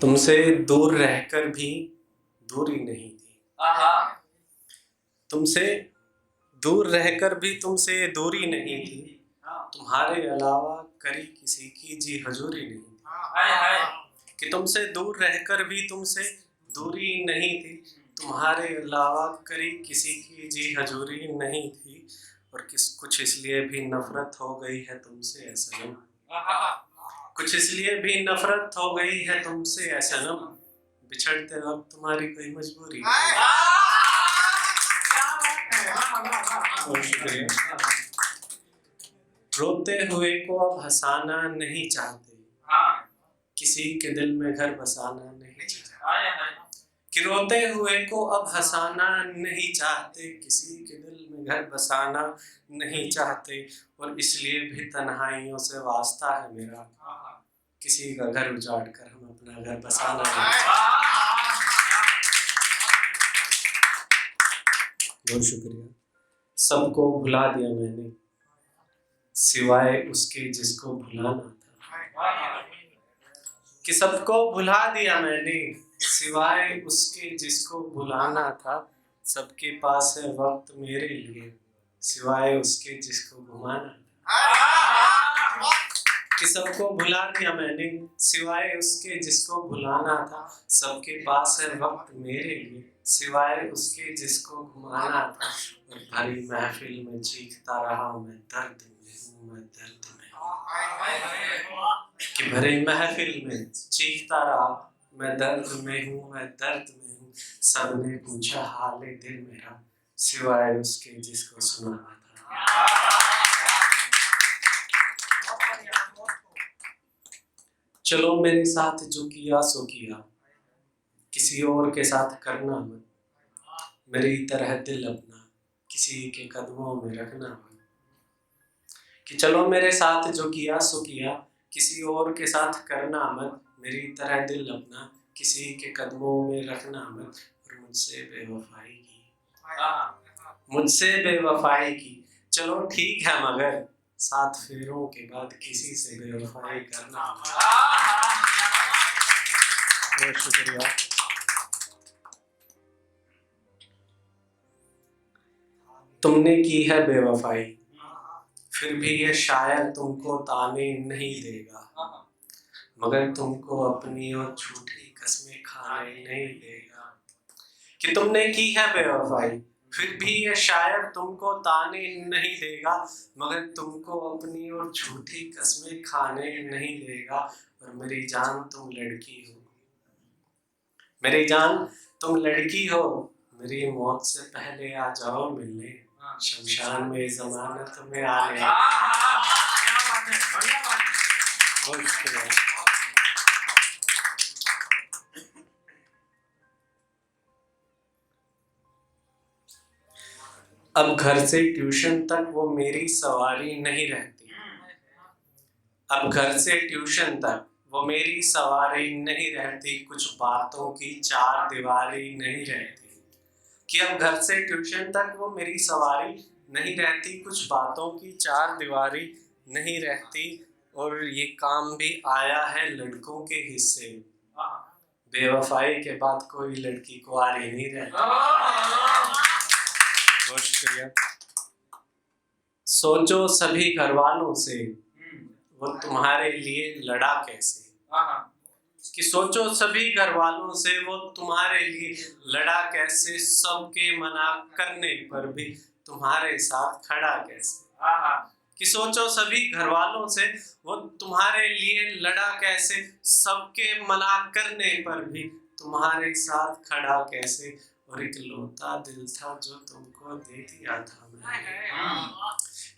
तुमसे दूर रहकर भी दूरी नहीं थी। तुमसे दूर रहकर भी तुमसे दूरी नहीं थी। तुम्हारे अलावा करी किसी की जी हजूरी नहीं थी। कि तुमसे दूर रहकर भी तुमसे दूरी नहीं थी। तुम्हारे अलावा करी किसी की जी हजूरी नहीं थी। और कुछ इसलिए भी नफरत हो गई है तुमसे ऐ सनम। कुछ इसलिए भी नफरत हो गई है तुमसे ऐ सनम। बिछड़ते वक्त तुम्हारी कोई मजबूरी नहीं। बहुत शुक्रिया। रोते हुए को अब हंसाना नहीं चाहते। किसी के दिल में घर बसाना नहीं चाहते। कि रोते हुए को अब हंसाना नहीं चाहते। किसी के दिल में घर बसाना नहीं चाहते। और इसलिए भी तन्हाइयों से वास्ता है मेरा। किसी का घर उजाड़ कर हम अपना घर बसाना नहीं चाहते। बहुत शुक्रिया। सबको भुला दिया मैंने सिवाय उसके जिसको भुलाना था। कि सबको भुला दिया मैंने सिवाय उसके जिसको भुलाना था। सबके पास है वक्त मेरे लिए सिवाय उसके जिसको घुमाना था। कि सबको भुला दिया मैंने सिवाय उसके जिसको भुलाना था। सबके पास है वक्त मेरे लिए सिवाय उसके जिसको घुमाना था। और भरी महफिल में चीखता रहा मैं दर्द में हूँ, मैं दर्द में हूँ। कि भरी महफिल में चीखता रहा मैं दर्द में हूँ, मैं दर्द में हूँ। सबने पूछा हाले दिल मेरा सिवाय उसके जिसको सुनाना था। चलो मेरे साथ जो किया सो किया किसी और के साथ करना मत। मेरी तरह दिल अपना किसी के कदमों में रखना मत। कि चलो मेरे साथ जो किया सो किया किसी और के साथ करना मत। मेरी तरह दिल अपना किसी के कदमों में रखना मत। और मुझसे बेवफाई की मुझसे बेवफाई की। चलो ठीक है मगर 7 फेरों के बाद किसी से बेवफाई करना मत। बहुत शुक्रिया। तुमने की है बेवफाई फिर भी ये शायर तुमको ताने नहीं देगा। मगर तुमको अपनी और झूठी कस्में खाने नहीं देगा। कि तुमने की है बेवफाई फिर भी ये शायर तुमको ताने नहीं देगा। मगर तुमको अपनी और झूठी कस्में खाने नहीं देगा। और मेरी जान तुम लड़की हो मेरी जान तुम लड़की हो। मेरी मौत से पहले आ जाओ मिलने शमशान में जमानत में आने। बहुत शुक्रिया। अब घर से ट्यूशन तक वो मेरी सवारी नहीं रहती। अब घर से ट्यूशन तक वो मेरी सवारी नहीं रहती। कुछ बातों की 4 दीवारी नहीं रहती। कि अब घर से ट्यूशन तक वो मेरी सवारी नहीं रहती। कुछ बातों की 4 दीवारी नहीं रहती। और ये काम भी आया है लड़कों के हिस्से। बेवफाई के बाद कोई लड़की कुंवारी नहीं रहती। बहुत शुक्रिया। सोचो सभी घर वालों से वो तुम्हारे लिए लड़ा कैसे। कि सोचो सभी घर वालों से वो तुम्हारे लिए लड़ा कैसे। सबके मना करने पर भी तुम्हारे साथ खड़ा कैसे। कि सोचो सभी घर वालों से वो तुम्हारे लिए लड़ा कैसे। सबके मना करने पर भी तुम्हारे साथ खड़ा कैसे। और इकलौता दिल था जो तुमको दे दिया था मैंने।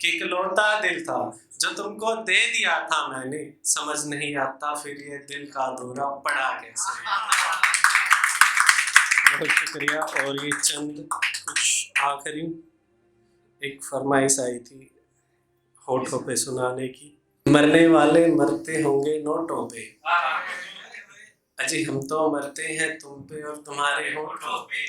कि इकलौता दिल था जो तुमको दे दिया था मैंने। समझ नहीं आता फिर ये दिल का दौरा पड़ा कैसे। बहुत शुक्रिया। और ये चंद कुछ आखिरी एक फरमाइश आई थी होठों पे सुनाने की। मरने वाले मरते होंगे नोटों पे अजी हम तो मरते हैं तुम पे और तुम्हारे होठों पे।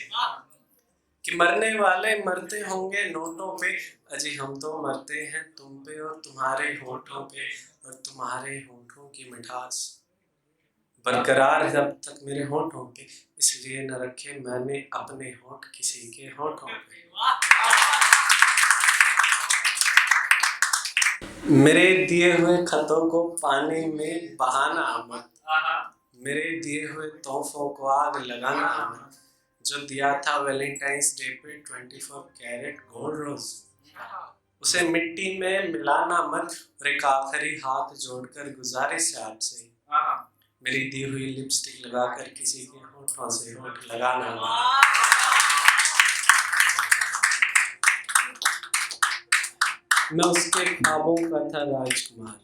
कि मरने वाले मरते होंगे नोटों पे अजी हम तो मरते हैं तुम पे और तुम्हारे होठों पे। और तुम्हारे होठों की मिठास बरकरार है जब तक मेरे होठों के, इसलिए न रखे मैंने अपने होठ किसी के होठों पे। मेरे दिए हुए खतों को पानी में बहाना मत, मेरे दिए हुए तोहफों को आग लगाना मत। जो दिया था वैलेंटाइंस डे पे 24 कैरेट गोल्ड रोज, उसे मिट्टी में मिलाना मत। और एक आखिरी हाथ जोड़कर गुजारिश है आपसे, मेरी दी हुई लिपस्टिक लगाकर किसी के होठों से होठ लगाना मत। मैं उसके ख्वाबों का था राजकुमार,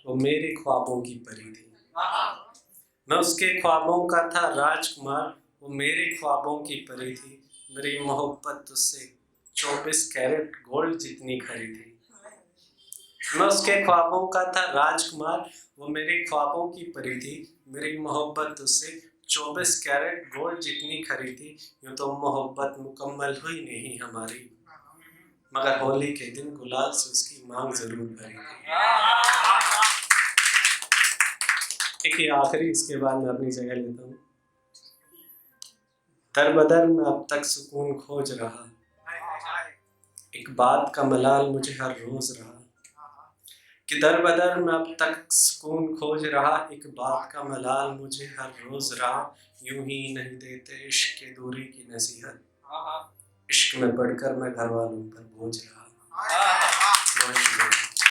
वो मेरे ख्वाबों की परी थी। मैं उसके ख्वाबों का था राजकुमार, वो मेरे ख्वाबों की परी थी। मेरी मोहब्बत उससे 24 कैरेट गोल्ड जितनी खरी थी। मैं उसके ख्वाबों का था राजकुमार, वो मेरे ख्वाबों की परी थी। मेरी मोहब्बत उससे 24 कैरेट गोल्ड जितनी खरी थी। यूं तो मोहब्बत मुकम्मल हुई नहीं हमारी, मगर होली के दिन गुलाल से उसकी मांग जरूर भरी थी। एक ही आखिरी, इसके बाद मैं अपनी जगह लेता हूँ। दर बदर में अब तक सुकून खोज रहा, एक बात का मलाल मुझे हर रोज रहा। कि दर बदर में अब तक सुकून खोज रहा, एक बात का मलाल मुझे हर रोज रहा। यूं ही नहीं देते इश्क के दूरी की नसीहत, इश्क में पढ़कर मैं घर वालों पर बोझ रहा।